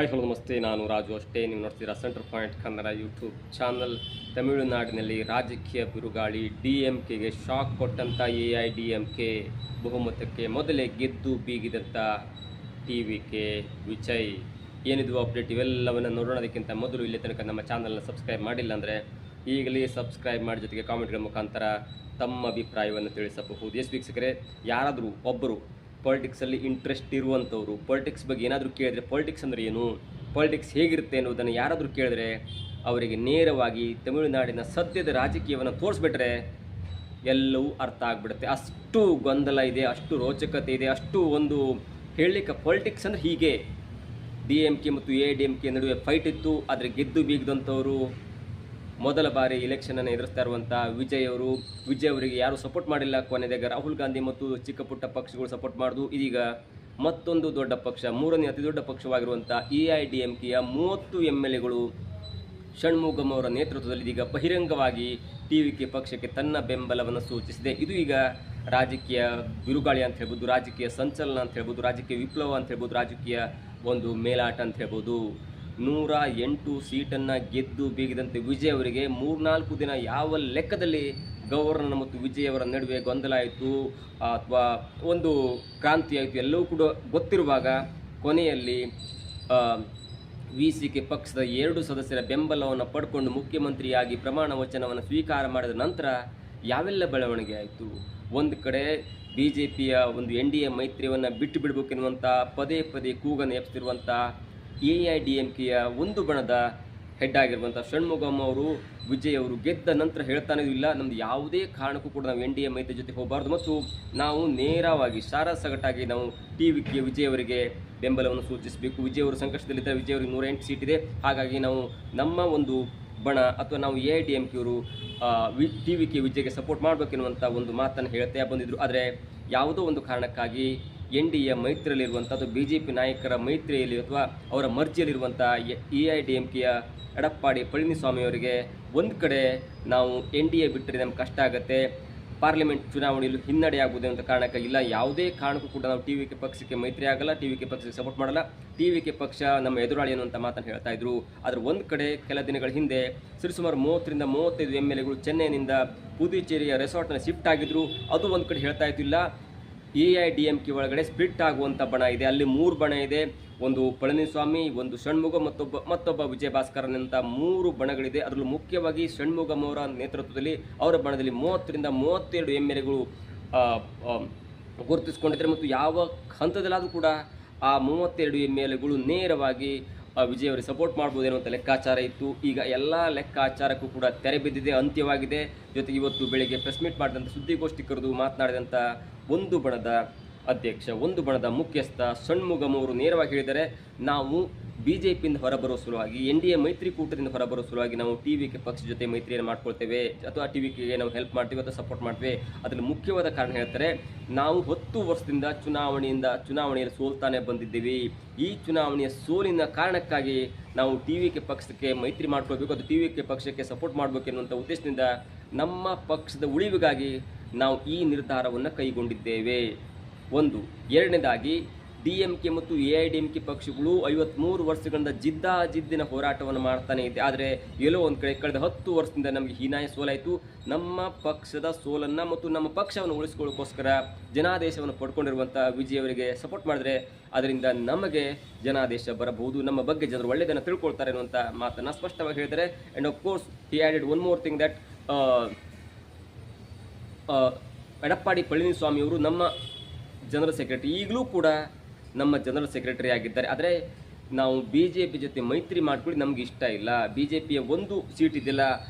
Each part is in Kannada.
ಹಾಯ್ ಹಲೋ ನಮಸ್ತೆ, ನಾನು ರಾಜು. ಅಷ್ಟೇ ನೀವು ನೋಡ್ತೀರಾ centre point Kannada YouTube channel. ತಮಿಳುನಾಡಿನಲ್ಲಿ ರಾಜಕೀಯ ಬಿರುಗಾಳಿ, DMKಗೆ ಶಾಕ್ ಕೊಟ್ಟಂಥ AIDMK ಬಹುಮತಕ್ಕೆ ಮೊದಲೇ ಗೆದ್ದು ಬೀಗಿದಂಥ TVK ವಿಜಯ್. ಏನಿದು ಅಪ್ಡೇಟ್ ಇವೆಲ್ಲವನ್ನು ನೋಡೋಣದಕ್ಕಿಂತ ಮೊದಲು ಇಲ್ಲಿ ತನಕ ನಮ್ಮ ಚಾನಲ್ನ ಸಬ್ಸ್ಕ್ರೈಬ್ ಮಾಡಿಲ್ಲ ಅಂದರೆ ಈಗಲೇ ಸಬ್ಸ್ಕ್ರೈಬ್ ಮಾಡಿ, ಜೊತೆಗೆ ಕಾಮೆಂಟ್ಗಳ ಮುಖಾಂತರ ತಮ್ಮ ಅಭಿಪ್ರಾಯವನ್ನು ತಿಳಿಸಬಹುದು. ಎಸ್ ವೀಕ್ಷಕರೇ, ಯಾರಾದರೂ ಒಬ್ಬರು ಪಾಲಿಟಿಕ್ಸಲ್ಲಿ ಇಂಟ್ರೆಸ್ಟ್ ಇರುವಂಥವ್ರು, ಪಾಲಿಟಿಕ್ಸ್ ಬಗ್ಗೆ ಏನಾದರೂ ಕೇಳಿದ್ರೆ ಪಾಲಿಟಿಕ್ಸ್ ಅಂದರೆ ಏನು, ಪಾಲಿಟಿಕ್ಸ್ ಹೇಗಿರುತ್ತೆ ಅನ್ನೋದನ್ನು ಯಾರಾದರೂ ಕೇಳಿದ್ರೆ ಅವರಿಗೆ ನೇರವಾಗಿ ತಮಿಳುನಾಡಿನ ಸದ್ಯದ ರಾಜಕೀಯವನ್ನು ತೋರಿಸ್ಬಿಟ್ರೆ ಎಲ್ಲವೂ ಅರ್ಥ ಆಗಿಬಿಡುತ್ತೆ. ಅಷ್ಟು ಗೊಂದಲ ಇದೆ, ಅಷ್ಟು ರೋಚಕತೆ ಇದೆ, ಅಷ್ಟು ಒಂದು ಹೇಳಲಿಕ್ಕೆ ಪಾಲಿಟಿಕ್ಸ್ ಅಂದರೆ ಹೀಗೆ. DMK ಮತ್ತು AIDMK ನಡುವೆ ಫೈಟ್ ಇತ್ತು, ಆದರೆ ಗೆದ್ದು ಬೀಗದಂಥವರು ಮೊದಲ ಬಾರಿ ಎಲೆಕ್ಷನನ್ನು ಎದುರಿಸ್ತಾ ಇರುವಂಥ ವಿಜಯ್ ಅವರಿಗೆ ಯಾರು ಸಪೋರ್ಟ್ ಮಾಡಿಲ್ಲ. ಕೊನೆದಾಗ ರಾಹುಲ್ ಗಾಂಧಿ ಮತ್ತು ಚಿಕ್ಕ ಪುಟ್ಟ ಪಕ್ಷಗಳು ಸಪೋರ್ಟ್ ಮಾಡಿದ್ವು. ಇದೀಗ ಮತ್ತೊಂದು ದೊಡ್ಡ ಪಕ್ಷ, ಮೂರನೇ ಅತಿ ದೊಡ್ಡ ಪಕ್ಷವಾಗಿರುವಂಥ AIDMKಯ 30 MLAಗಳು ಷಣ್ಮುಗಂ ಅವರ ನೇತೃತ್ವದಲ್ಲಿ ಇದೀಗ ಬಹಿರಂಗವಾಗಿ TVK ಪಕ್ಷಕ್ಕೆ ತನ್ನ ಬೆಂಬಲವನ್ನು ಸೂಚಿಸಿದೆ. ಇದು ಈಗ ರಾಜಕೀಯ ಬಿರುಗಾಳಿ ಅಂತ ಹೇಳ್ಬೋದು, ರಾಜಕೀಯ ಸಂಚಲನ ಅಂತ ಹೇಳ್ಬೋದು, ರಾಜಕೀಯ ವಿಪ್ಲವ ಅಂತ ಹೇಳ್ಬೋದು, ರಾಜಕೀಯ ಒಂದು ಮೇಲಾಟ ಅಂತ ಹೇಳ್ಬೋದು. 108 ಸೀಟನ್ನು ಗೆದ್ದು ಬೀಗಿದಂತೆ ವಿಜಯ್ ಅವರಿಗೆ 3-4 ದಿನ ಯಾವ ಲೆಕ್ಕದಲ್ಲಿ ಗವರ್ನರ್ ಮತ್ತು ವಿಜಯ್ ಅವರ ನಡುವೆ ಗೊಂದಲ ಆಯಿತು ಅಥವಾ ಒಂದು ಕ್ರಾಂತಿ ಆಯಿತು ಎಲ್ಲವೂ ಕೂಡ ಗೊತ್ತಿರುವಾಗ ಕೊನೆಯಲ್ಲಿ VCK ಪಕ್ಷದ 2 ಸದಸ್ಯರ ಬೆಂಬಲವನ್ನು ಪಡ್ಕೊಂಡು ಮುಖ್ಯಮಂತ್ರಿಯಾಗಿ ಪ್ರಮಾಣ ವಚನವನ್ನು ಸ್ವೀಕಾರ ಮಾಡಿದ ನಂತರ ಯಾವೆಲ್ಲ ಬೆಳವಣಿಗೆ ಆಯಿತು. ಒಂದು ಕಡೆ BJPಯ ಒಂದು NDA ಮೈತ್ರಿಯನ್ನು ಬಿಟ್ಟು ಬಿಡಬೇಕೆನ್ನುವಂಥ ಪದೇ ಪದೇ ಕೂಗನ್ನು ಎಬ್ಬಿಸ್ತಿರುವಂಥ AIDMKಯ ಒಂದು ಬಣದ ಹೆಡ್ ಆಗಿರುವಂಥ ಷಣ್ಮುಗಂ ಅವರು ವಿಜಯ್ ಅವರು ಗೆದ್ದ ನಂತರ ಹೇಳ್ತಾನೆ ಇಲ್ಲ, ನಮ್ದು ಯಾವುದೇ ಕಾರಣಕ್ಕೂ ಕೂಡ ನಾವು NDA ಮೈತ್ರಿ ಜೊತೆ ಹೋಗಬಾರ್ದು ಮತ್ತು ನಾವು ನೇರವಾಗಿ ಸಾರಾಸಗಟಾಗಿ ನಾವು TVK ವಿಜಯ್ ಅವರಿಗೆ ಬೆಂಬಲವನ್ನು ಸೂಚಿಸಬೇಕು. ವಿಜಯ್ ಅವರು ಸಂಕಷ್ಟದಲ್ಲಿದ್ದರೆ ವಿಜಯ್ ಅವರಿಗೆ 108 ಸೀಟ್ ಇದೆ, ಹಾಗಾಗಿ ನಾವು ನಮ್ಮ ಒಂದು ಬಣ ಅಥವಾ ನಾವು AIDMK ಅವರು TVK ವಿಜಯ್ಗೆ ಸಪೋರ್ಟ್ ಮಾಡಬೇಕೆನ್ನುವಂಥ ಒಂದು ಮಾತನ್ನು ಹೇಳ್ತಾ ಬಂದಿದ್ದರು. ಆದರೆ ಯಾವುದೋ ಒಂದು ಕಾರಣಕ್ಕಾಗಿ NDA ಮೈತ್ರಿಯಲ್ಲಿರುವಂಥ ಅಥವಾ BJP ನಾಯಕರ ಮೈತ್ರಿಯಲ್ಲಿ ಅಥವಾ ಅವರ ಮರ್ಜಿಯಲ್ಲಿರುವಂಥ AIDMKಯ ಎಡಪ್ಪಾಡಿ ಪಳನಿಸ್ವಾಮಿ ಅವರಿಗೆ ಒಂದು ಕಡೆ ನಾವು NDA ಬಿಟ್ಟರೆ ನಮ್ಗೆ ಕಷ್ಟ ಆಗುತ್ತೆ, ಪಾರ್ಲಿಮೆಂಟ್ ಚುನಾವಣೆಯಲ್ಲಿ ಹಿನ್ನಡೆ ಆಗುವುದು ಅಂತ ಕಾರಣಕ್ಕಾಗಿ ಇಲ್ಲ, ಯಾವುದೇ ಕಾರಣಕ್ಕೂ ಕೂಡ ನಾವು TVK ಪಕ್ಷಕ್ಕೆ ಮೈತ್ರಿ ಆಗಲ್ಲ, TVK ಪಕ್ಷಕ್ಕೆ ಸಪೋರ್ಟ್ ಮಾಡಲ್ಲ, TVK ಪಕ್ಷ ನಮ್ಮ ಎದುರಾಳಿ ಅನ್ನುವಂಥ ಮಾತನ್ನು ಹೇಳ್ತಾ ಇದ್ರು. ಆದರೆ ಒಂದು ಕಡೆ ಕೆಲ ದಿನಗಳ ಹಿಂದೆ ಸರಿಸುಮಾರು 30ರಿಂದ 35 MLAಗಳು ಚೆನ್ನೈನಿಂದ ಪುದುಚೇರಿಯ ರೆಸಾರ್ಟ್ನಲ್ಲಿ ಶಿಫ್ಟ್ ಆಗಿದ್ರು. ಅದು ಒಂದು ಕಡೆ ಹೇಳ್ತಾ ಇದ್ದಿಲ್ಲ. AIDMK ಒಳಗಡೆ ಸ್ಪ್ಲಿಟ್ ಆಗುವಂಥ ಬಣ ಇದೆ, ಅಲ್ಲಿ 3 ಬಣ ಇದೆ, ಒಂದು ಪಳನಿಸ್ವಾಮಿ, ಒಂದು ಷಣ್ಮುಗಂ, ಮತ್ತೊಬ್ಬ ವಿಜಯ ಭಾಸ್ಕರನ್ ಅಂತ 3 ಬಣಗಳಿದೆ. ಅದರಲ್ಲೂ ಮುಖ್ಯವಾಗಿ ಷಣ್ಮುಗಂ ಅವರ ನೇತೃತ್ವದಲ್ಲಿ ಅವರ ಬಣದಲ್ಲಿ 30ರಿಂದ 32 MLAಗಳು ಗುರುತಿಸಿಕೊಂಡಿದ್ದಾರೆ ಮತ್ತು ಯಾವ ಹಂತದಲ್ಲಾದರೂ ಕೂಡ ಆ 32 MLAಗಳು ನೇರವಾಗಿ ವಿಜಯ್ ಅವರಿಗೆ ಸಪೋರ್ಟ್ ಮಾಡ್ಬೋದು ಅನ್ನುವಂಥ ಲೆಕ್ಕಾಚಾರ ಇತ್ತು. ಈಗ ಎಲ್ಲ ಲೆಕ್ಕಾಚಾರಕ್ಕೂ ಕೂಡ ತೆರೆ ಬಿದ್ದಿದೆ, ಅಂತ್ಯವಾಗಿದೆ. ಜೊತೆಗೆ ಇವತ್ತು ಬೆಳಿಗ್ಗೆ ಪ್ರೆಸ್ ಮೀಟ್ ಮಾಡಿದಂಥ ಸುದ್ದಿಗೋಷ್ಠಿ ಕರೆದು ಮಾತನಾಡಿದಂಥ ಒಂದು ಬಣದ ಅಧ್ಯಕ್ಷ, ಒಂದು ಬಣದ ಮುಖ್ಯಸ್ಥ ಷಣ್ಮುಗಂ ಅವರು ನೇರವಾಗಿ ಹೇಳಿದ್ದಾರೆ, ನಾವು BJPಯಿಂದ ಹೊರಬರೋ ಸಲುವಾಗಿ NDA ಮೈತ್ರಿಕೂಟದಿಂದ ಹೊರಬರೋ ಸಲುವಾಗಿ ನಾವು TVK ಪಕ್ಷ ಜೊತೆ ಮೈತ್ರಿಯನ್ನು ಮಾಡ್ಕೊಳ್ತೇವೆ ಅಥವಾ TVKಗೆ ನಾವು ಹೆಲ್ಪ್ ಮಾಡ್ತೀವಿ ಅಥವಾ ಸಪೋರ್ಟ್ ಮಾಡ್ತೇವೆ. ಅದರಲ್ಲಿ ಮುಖ್ಯವಾದ ಕಾರಣ ಹೇಳ್ತಾರೆ, ನಾವು 10 ವರ್ಷದಿಂದ ಚುನಾವಣೆಯಲ್ಲಿ ಸೋಲ್ತಾನೆ ಬಂದಿದ್ದೀವಿ. ಈ ಚುನಾವಣೆಯ ಸೋಲಿನ ಕಾರಣಕ್ಕಾಗಿ ನಾವು TVK ಪಕ್ಷಕ್ಕೆ ಮೈತ್ರಿ ಮಾಡ್ಕೊಳ್ಬೇಕು, ಅದು TVK ಪಕ್ಷಕ್ಕೆ ಸಪೋರ್ಟ್ ಮಾಡಬೇಕೆನ್ನುವಂಥ ಉದ್ದೇಶದಿಂದ ನಮ್ಮ ಪಕ್ಷದ ಉಳಿವಿಗಾಗಿ ನಾವು ಈ ನಿರ್ಧಾರವನ್ನು ಕೈಗೊಂಡಿದ್ದೇವೆ. ಒಂದು. ಎರಡನೇದಾಗಿ DMK ಮತ್ತು AIDMK ಪಕ್ಷಗಳು 53 ವರ್ಷಗಳಿಂದ ಜಿದ್ದಿನ ಹೋರಾಟವನ್ನು ಮಾಡ್ತಾನೆ ಇದೆ. ಆದರೆ ಎಲ್ಲೋ ಒಂದು ಕಡೆ ಕಳೆದ 10 ವರ್ಷದಿಂದ ನಮಗೆ ಹೀನಾಯ ಸೋಲಾಯಿತು. ನಮ್ಮ ಪಕ್ಷದ ಸೋಲನ್ನು ಮತ್ತು ನಮ್ಮ ಪಕ್ಷವನ್ನು ಉಳಿಸ್ಕೊಳ್ಳೋಕ್ಕೋಸ್ಕರ ಜನಾದೇಶವನ್ನು ಪಡ್ಕೊಂಡಿರುವಂಥ ವಿಜಯ್ ಅವರಿಗೆ ಸಪೋರ್ಟ್ ಮಾಡಿದ್ರೆ ಅದರಿಂದ ನಮಗೆ ಜನಾದೇಶ ಬರಬಹುದು, ನಮ್ಮ ಬಗ್ಗೆ ಜನರು ಒಳ್ಳೆಯದನ್ನು ತಿಳ್ಕೊಳ್ತಾರೆ ಅನ್ನುವಂಥ ಮಾತನ್ನು ಸ್ಪಷ್ಟವಾಗಿ ಹೇಳಿದ್ದಾರೆ. And of course he added one more thing that Edappadi Palaniswami ಅವರು ನಮ್ಮ ಜನರಲ್ ಸೆಕ್ರೆಟರಿ, ಈಗಲೂ ಕೂಡ ನಮ್ಮ ಜನರಲ್ ಸೆಕ್ರೆಟರಿ ಆಗಿದ್ದಾರೆ. ಆದರೆ ನಾವು BJP ಜೊತೆ ಮೈತ್ರಿ ಮಾಡ್ಕೊಳ್ಳಿ ನಮಗೆ ಇಷ್ಟ ಇಲ್ಲ, BJPಯ 1 ಸೀಟ್ ಇದೆಯಲ್ಲ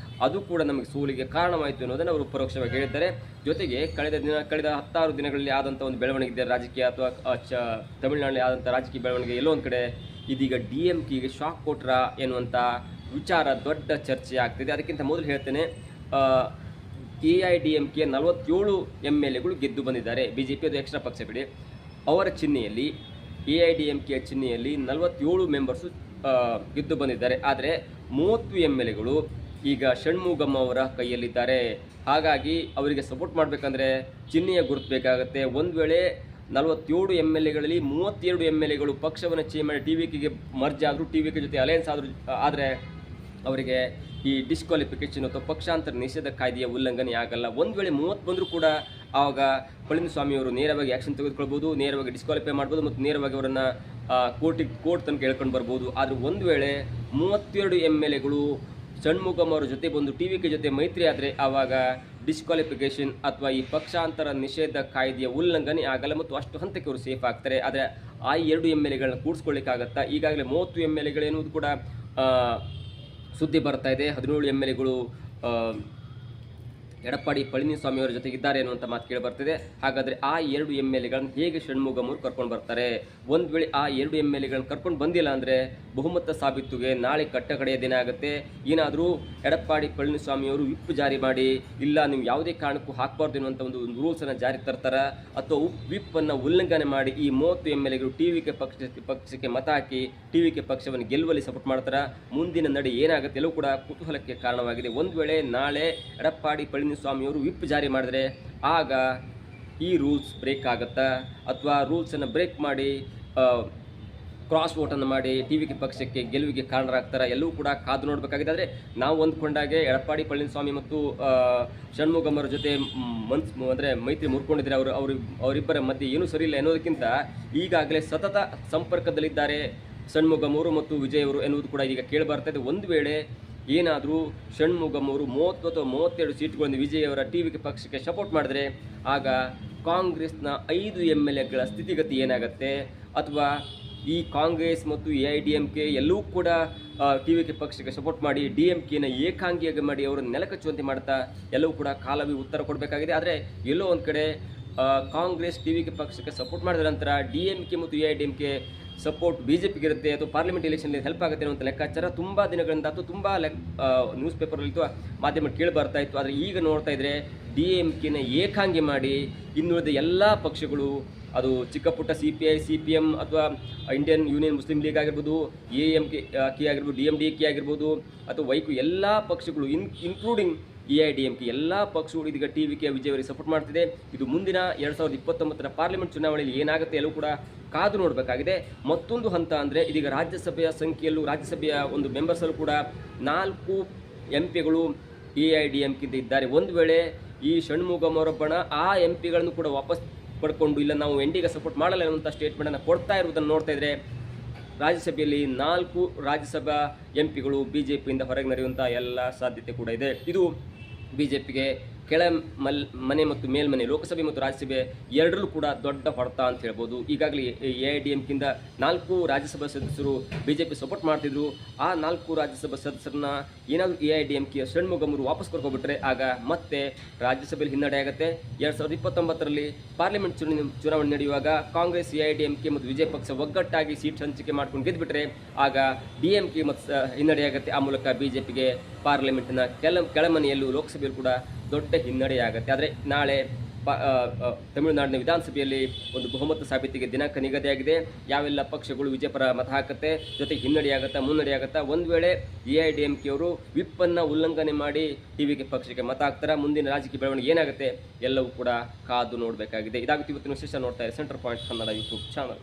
ಅದು ಕೂಡ ನಮಗೆ ಸೋಲಿಗೆ ಕಾರಣವಾಯಿತು ಅನ್ನೋದನ್ನು ಅವರು ಪರೋಕ್ಷವಾಗಿ ಹೇಳಿದ್ದಾರೆ. ಜೊತೆಗೆ ಕಳೆದ 16 ದಿನಗಳಲ್ಲಿ ಆದಂಥ ಒಂದು ಬೆಳವಣಿಗೆ ಇದೆ ರಾಜಕೀಯ ಅಥವಾ ತಮಿಳುನಾಡಿನಲ್ಲಿ ಆದಂಥ ರಾಜಕೀಯ ಬೆಳವಣಿಗೆ ಎಲ್ಲೋ ಒಂದು ಕಡೆ ಇದೀಗ DMKಗೆ ಶಾಕ್ ಕೊಟ್ರಾ ಎನ್ನುವಂಥ ವಿಚಾರ ದೊಡ್ಡ ಚರ್ಚೆ ಆಗ್ತಿದೆ. ಅದಕ್ಕಿಂತ ಮೊದಲು ಹೇಳ್ತೇನೆ, AIDMK 47 MLAಗಳು ಗೆದ್ದು ಬಂದಿದ್ದಾರೆ. BJP ಅದು ಎಕ್ಸ್ಟ್ರಾ ಪಕ್ಷ ಬಿಡಿ, ಅವರ ಚಿಹ್ನೆಯಲ್ಲಿ AIDMKಯ ಚಿಹ್ನೆಯಲ್ಲಿ 47 ಮೆಂಬರ್ಸು ಗೆದ್ದು ಬಂದಿದ್ದಾರೆ. ಆದರೆ 30 MLAಗಳು ಈಗ ಷಣ್ಮುಗಂ ಅವರ ಕೈಯಲ್ಲಿದ್ದಾರೆ. ಹಾಗಾಗಿ ಅವರಿಗೆ ಸಪೋರ್ಟ್ ಮಾಡಬೇಕಂದ್ರೆ ಚಿಹ್ನೆಯ ಗುರುತು ಬೇಕಾಗುತ್ತೆ. ಒಂದು ವೇಳೆ 47 MLAಗಳಲ್ಲಿ 32 MLAಗಳು ಪಕ್ಷವನ್ನು ಚೇಂಜ್ ಮಾಡಿ TVKಗೆ ಮರ್ಜ್ ಆದರೂ, TVK ಜೊತೆ ಅಲಯನ್ಸ್ ಆದರೂ, ಆದರೆ ಅವರಿಗೆ ಈ ಡಿಸ್ಕ್ವಾಲಿಫಿಕೇಷನ್ ಅಥವಾ ಪಕ್ಷಾಂತರ ನಿಷೇಧ ಕಾಯ್ದೆಯ ಉಲ್ಲಂಘನೆ ಆಗಲ್ಲ. ಒಂದು ವೇಳೆ 30 ಬಂದರೂ ಕೂಡ ಆವಾಗ ಪಳನಿಸ್ವಾಮಿಯವರು ನೇರವಾಗಿ ಆ್ಯಕ್ಷನ್ ತೆಗೆದುಕೊಳ್ಬೋದು, ನೇರವಾಗಿ ಡಿಸ್ಕ್ವಾಲಿಫೈ ಮಾಡ್ಬೋದು ಮತ್ತು ನೇರವಾಗಿ ಅವರನ್ನು ಕೋರ್ಟ್ ತನಕ ಹೇಳ್ಕೊಂಡು ಬರ್ಬೋದು. ಆದರೆ ಒಂದು ವೇಳೆ 32 MLAಗಳು ಷಣ್ಮುಗಂ ಅವರ ಜೊತೆ ಬಂದು TVK ಜೊತೆ ಮೈತ್ರಿ ಆದರೆ ಆವಾಗ ಡಿಸ್ಕ್ವಾಲಿಫಿಕೇಷನ್ ಅಥವಾ ಈ ಪಕ್ಷಾಂತರ ನಿಷೇಧ ಕಾಯ್ದೆಯ ಉಲ್ಲಂಘನೆ ಆಗಲ್ಲ ಮತ್ತು ಅಷ್ಟು ಹಂತಕ್ಕೆ ಅವರು ಸೇಫ್ ಆಗ್ತಾರೆ. ಆದರೆ ಆ 2 MLAಗಳನ್ನ ಕೂಡಿಸ್ಕೊಳ್ಳಿಕ್ಕಾಗತ್ತಾ? ಈಗಾಗಲೇ 30 MLAಗಳು ಎನ್ನುವುದು ಕೂಡ ಸುದ್ದಿ ಬರ್ತಾ ಇದೆ. 17 MLAಗಳು ಎಡಪ್ಪಾಡಿ ಪಳನಿಸ್ವಾಮಿ ಅವರ ಜೊತೆಗಿದ್ದಾರೆ ಅನ್ನುವಂಥ ಮಾತು ಕೇಳಿ ಬರ್ತಿದೆ. ಹಾಗಾದರೆ ಆ 2 MLAಗಳನ್ನು ಹೇಗೆ ಷಣ್ಮುಗಂ ಅವರು ಕರ್ಕೊಂಡು ಬರ್ತಾರೆ? ಒಂದು ವೇಳೆ ಆ 2 MLAಗಳನ್ನು ಕರ್ಕೊಂಡು ಬಂದಿಲ್ಲ ಅಂದರೆ ಬಹುಮತ ಸಾಬೀತುಗೆ ನಾಳೆ ಕಟ್ಟಕಡೆಯ ದಿನ ಆಗುತ್ತೆ. ಏನಾದರೂ ಎಡಪ್ಪಾಡಿ ಪಳನಿಸ್ವಾಮಿ ಅವರು ವಿಪ್ ಜಾರಿ ಮಾಡಿ, ಇಲ್ಲ ನೀವು ಯಾವುದೇ ಕಾರಣಕ್ಕೂ ಹಾಕಬಾರ್ದು ಎನ್ನುವಂಥ ಒಂದು ರೂಲ್ಸನ್ನು ಜಾರಿ ತರ್ತಾರ, ಅಥವಾ ವಿಪ್ಪನ್ನು ಉಲ್ಲಂಘನೆ ಮಾಡಿ ಈ 30 MLAಗಳು TVK ಪಕ್ಷಕ್ಕೆ ಮತ ಹಾಕಿ TVK ಪಕ್ಷವನ್ನು ಗೆಲ್ಲುವಲ್ಲಿ ಸಪೋರ್ಟ್ ಮಾಡ್ತಾರೆ. ಮುಂದಿನ ನಡೆ ಏನಾಗುತ್ತೆ ಎಲ್ಲವೂ ಕೂಡ ಕುತೂಹಲಕ್ಕೆ ಕಾರಣವಾಗಿದೆ. ಒಂದು ವೇಳೆ ನಾಳೆ ಎಡಪ್ಪಾಡಿ ಪಳನಿಸ್ವಾಮಿಯವರು ವಿಪ್ ಜಾರಿ ಮಾಡಿದ್ರೆ ಆಗ ಈ ರೂಲ್ಸ್ ಬ್ರೇಕ್ ಆಗುತ್ತಾ, ಅಥವಾ ರೂಲ್ಸನ್ನು ಬ್ರೇಕ್ ಮಾಡಿ ಕ್ರಾಸ್ ವೋಟನ್ನು ಮಾಡಿ TVK ಪಕ್ಷಕ್ಕೆ ಗೆಲುವಿಗೆ ಕಾರಣರಾಗ್ತಾರೆ, ಎಲ್ಲವೂ ಕೂಡ ಕಾದು ನೋಡಬೇಕಾಗಿದೆ. ಆದರೆ ನಾವು ಅಂದ್ಕೊಂಡಾಗೆ ಎಡಪ್ಪಾಡಿ ಪಳನಿಸ್ವಾಮಿ ಮತ್ತು ಷಣ್ಮುಗಂ ಅವರ ಜೊತೆ ಅಂದರೆ ಮೈತ್ರಿ ಮುರ್ಕೊಂಡಿದ್ದಾರೆ. ಅವರಿಬ್ಬರ ಮಧ್ಯೆ ಏನೂ ಸರಿ ಇಲ್ಲ ಎನ್ನುವುದಕ್ಕಿಂತ ಈಗಾಗಲೇ ಸತತ ಸಂಪರ್ಕದಲ್ಲಿದ್ದಾರೆ ಷಣ್ಮುಗಂ ಅವರು ಮತ್ತು ವಿಜಯ್ ಅವರು ಎನ್ನುವುದು ಕೂಡ ಈಗ ಕೇಳಿ ಬರ್ತಾ ಇದೆ. ಒಂದು ವೇಳೆ ಏನಾದರೂ ಷಣ್ಮುಗಂ ಅವರು 30 ಅಥವಾ 32 ಸೀಟ್ಗಳನ್ನು ವಿಜಯ್ ಅವರ TVK ಪಕ್ಷಕ್ಕೆ ಸಪೋರ್ಟ್ ಮಾಡಿದ್ರೆ ಆಗ ಕಾಂಗ್ರೆಸ್ನ 5 MLAಗಳ ಸ್ಥಿತಿಗತಿ ಏನಾಗುತ್ತೆ, ಅಥವಾ ಈ ಕಾಂಗ್ರೆಸ್ ಮತ್ತು AIDMK ಎಲ್ಲವೂ ಕೂಡ TVK ಪಕ್ಷಕ್ಕೆ ಸಪೋರ್ಟ್ ಮಾಡಿ DMKನ ಏಕಾಂಗಿಯಾಗಿ ಮಾಡಿ ಅವರನ್ನು ನೆಲಕಚ್ಚುವಂತೆ ಮಾಡ್ತಾ ಎಲ್ಲವೂ ಕೂಡ ಕಾಲವಿ ಉತ್ತರ ಕೊಡಬೇಕಾಗಿದೆ. ಆದರೆ ಎಲ್ಲೋ ಒಂದು ಕಡೆ ಕಾಂಗ್ರೆಸ್ TVK ಪಕ್ಷಕ್ಕೆ ಸಪೋರ್ಟ್ ಮಾಡಿದ ನಂತರ DMK ಮತ್ತು AIDMK ಸಪೋರ್ಟ್ BJPಗೆ ಇರುತ್ತೆ, ಅಥವಾ ಪಾರ್ಲಿಮೆಂಟ್ ಎಲೆಕ್ಷನ್ಗೆ ಹೆಲ್ಪ್ ಆಗುತ್ತೆ ಅನ್ನುವಂಥ ಲೆಕ್ಕಾಚಾರ ತುಂಬ ದಿನಗಳಿಂದ ಅಥವಾ ತುಂಬ ನ್ಯೂಸ್ ಪೇಪರಲ್ಲಿ ಅಥವಾ ಮಾಧ್ಯಮ ಕೇಳಿ ಬರ್ತಾ ಇತ್ತು. ಆದರೆ ಈಗ ನೋಡ್ತಾ ಇದ್ದರೆ DMKನ ಏಕಾಂಗಿ ಮಾಡಿ ಇನ್ನುಳಿದ ಎಲ್ಲ ಪಕ್ಷಗಳು, ಅದು ಚಿಕ್ಕ ಪುಟ್ಟ CPI, CPM ಅಥವಾ ಇಂಡಿಯನ್ ಯೂನಿಯನ್ ಮುಸ್ಲಿಂ ಲೀಗ್ ಆಗಿರ್ಬೋದು, AMK ಆಗಿರ್ಬೋದು, DMDK ಆಗಿರ್ಬೋದು, ಅಥವಾ ವೈಕು ಎಲ್ಲ ಪಕ್ಷಗಳು ಇನ್ಕ್ಲೂಡಿಂಗ್ AIDMK ಎಲ್ಲ ಪಕ್ಷಗಳು ಇದೀಗ TVK ವಿಜಯ್ ಅವರಿಗೆ ಸಪೋರ್ಟ್ ಮಾಡ್ತಿದೆ. ಇದು ಮುಂದಿನ 2029ರ ಪಾರ್ಲಿಮೆಂಟ್ ಚುನಾವಣೆಯಲ್ಲಿ ಏನಾಗುತ್ತೆ ಎಲ್ಲವೂ ಕೂಡ ಕಾದು ನೋಡಬೇಕಾಗಿದೆ. ಮತ್ತೊಂದು ಹಂತ ಅಂದರೆ ಇದೀಗ ರಾಜ್ಯಸಭೆಯ ಸಂಖ್ಯೆಯಲ್ಲೂ, ರಾಜ್ಯಸಭೆಯ ಒಂದು ಮೆಂಬರ್ಸಲ್ಲೂ ಕೂಡ 4 MPಗಳು AIDMK ಇದ್ದಾರೆ. ಒಂದು ವೇಳೆ ಈ ಷಣ್ಮುಗಂ ಅವರ ಬಣ ಆ MPಗಳನ್ನು ಕೂಡ ವಾಪಸ್ ಪಡ್ಕೊಂಡು ಇಲ್ಲ ನಾವು NDಗೆ ಸಪೋರ್ಟ್ ಮಾಡಲ್ಲ ಅನ್ನುವಂಥ ಸ್ಟೇಟ್ಮೆಂಟನ್ನು ಕೊಡ್ತಾ ಇರುವುದನ್ನು ನೋಡ್ತಾ ಇದ್ದರೆ ರಾಜ್ಯಸಭೆಯಲ್ಲಿ 4 ರಾಜ್ಯಸಭಾ MPಗಳು BJPಯಿಂದ ಹೊರಗೆ ನಡೆಯುವಂಥ ಎಲ್ಲ ಸಾಧ್ಯತೆ ಕೂಡ ಇದೆ. ಇದು BJPಗೆ ಮನೆ ಮತ್ತು ಮೇಲ್ಮನೆ, ಲೋಕಸಭೆ ಮತ್ತು ರಾಜ್ಯಸಭೆ ಎರಡರಲ್ಲೂ ಕೂಡ ದೊಡ್ಡ ಹೊಡೆತ ಅಂತ ಹೇಳ್ಬೋದು. ಈಗಾಗಲೇ AIDMKಯಿಂದ 4 ರಾಜ್ಯಸಭಾ ಸದಸ್ಯರು BJP ಸಪೋರ್ಟ್ ಮಾಡ್ತಿದ್ರು. ಆ 4 ರಾಜ್ಯಸಭಾ ಸದಸ್ಯರನ್ನ ಏನಾದರೂ AIDMK ಷಣ್ಮುಗಂ ಅವರು ವಾಪಸ್ ಕರ್ಕೊಬಿಟ್ರೆ ಆಗ ಮತ್ತೆ ರಾಜ್ಯಸಭೆಯಲ್ಲಿ ಹಿನ್ನಡೆ ಆಗುತ್ತೆ. 2029ರಲ್ಲಿ ಪಾರ್ಲಿಮೆಂಟ್ ಚುನಾವಣೆ ನಡೆಯುವಾಗ ಕಾಂಗ್ರೆಸ್, AIDMK ಮತ್ತು ವಿಜಯ ಪಕ್ಷ ಒಗ್ಗಟ್ಟಾಗಿ ಸೀಟ್ ಹಂಚಿಕೆ ಮಾಡ್ಕೊಂಡು ಗೆದ್ದುಬಿಟ್ರೆ ಆಗ DMK ಮತ್ತು ಹಿನ್ನಡೆ ಆಗುತ್ತೆ. ಆ ಮೂಲಕ BJPಗೆ ಪಾರ್ಲಿಮೆಂಟ್ನ ಕೆಳಮನೆಯಲ್ಲೂ ಲೋಕಸಭೆಯಲ್ಲೂ ಕೂಡ ದೊಡ್ಡ ಹಿನ್ನಡೆಯಾಗುತ್ತೆ. ಆದರೆ ನಾಳೆ ತಮಿಳುನಾಡಿನ ವಿಧಾನಸಭೆಯಲ್ಲಿ ಒಂದು ಬಹುಮತ ಸಾಬೀತಿಗೆ ದಿನಾಂಕ ನಿಗದಿಯಾಗಿದೆ. ಯಾವೆಲ್ಲ ಪಕ್ಷಗಳು ವಿಜಯಪರ ಮತ ಹಾಕುತ್ತೆ, ಜೊತೆಗೆ ಹಿನ್ನಡೆಯಾಗುತ್ತಾ ಮುನ್ನಡೆಯಾಗುತ್ತಾ. ಒಂದು ವೇಳೆ AIDMK ಅವರು ವಿಪ್ಪನ್ನು ಉಲ್ಲಂಘನೆ ಮಾಡಿ TVK ಪಕ್ಷಕ್ಕೆ ಮತ ಹಾಕ್ತಾರೆ, ಮುಂದಿನ ರಾಜಕೀಯ ಬೆಳವಣಿಗೆ ಏನಾಗುತ್ತೆ ಎಲ್ಲವೂ ಕೂಡ ಕಾದು ನೋಡಬೇಕಾಗಿದೆ. ಇದಾಗುತ್ತೆ ಇವತ್ತಿನ ವಿಶೇಷ. ನೋಡ್ತಾ ಇದೆ centre point Kannada YouTube channel.